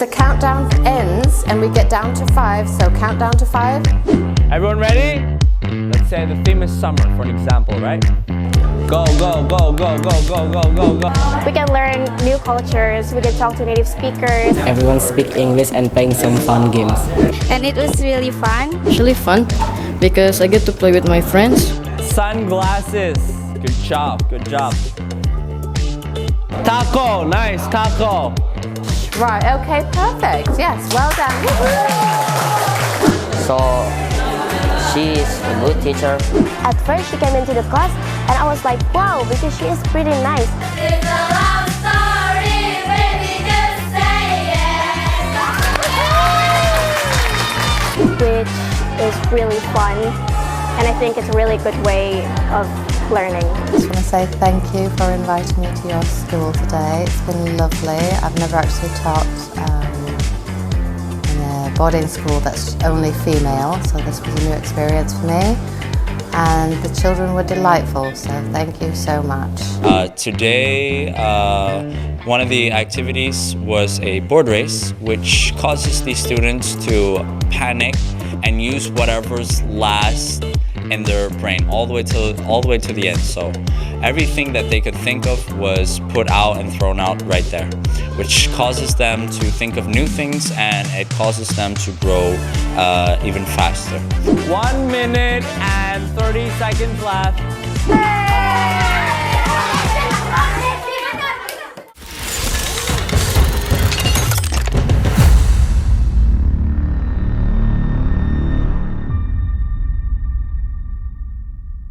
the countdown ends and we get down to 5, so count down to 5. Everyone ready? Let's say the theme is summer, for an example, right? Go, go, go, go, go, go, go, go, go. We can learn new cultures, we can talk to native speakers. Everyone speak English and playing some fun games. And it was really fun. Actually fun because I get to play with my friends. Sunglasses. Good job, good job. Taco, nice, taco. Right, okay, perfect. Yes, well done. So she is a good teacher. At first she came into the class and I was like, wow, because she is pretty nice. It's a love story, baby, just say yes. Which is really fun, and I think it's a really good way of learning. I just want to say thank you for inviting me to your school today. It's been lovely. I've never actually taught in a boarding school that's only female, so this was a new experience for me. And the children were delightful, so thank you so much. Today, one of the activities was a board race, which causes the students to panic and use whatever's last in their brain all the way to the end. So everything that they could think of was put out and thrown out right there, which causes them to think of new things, and it causes them to grow even faster. 1 minute and 30 seconds left.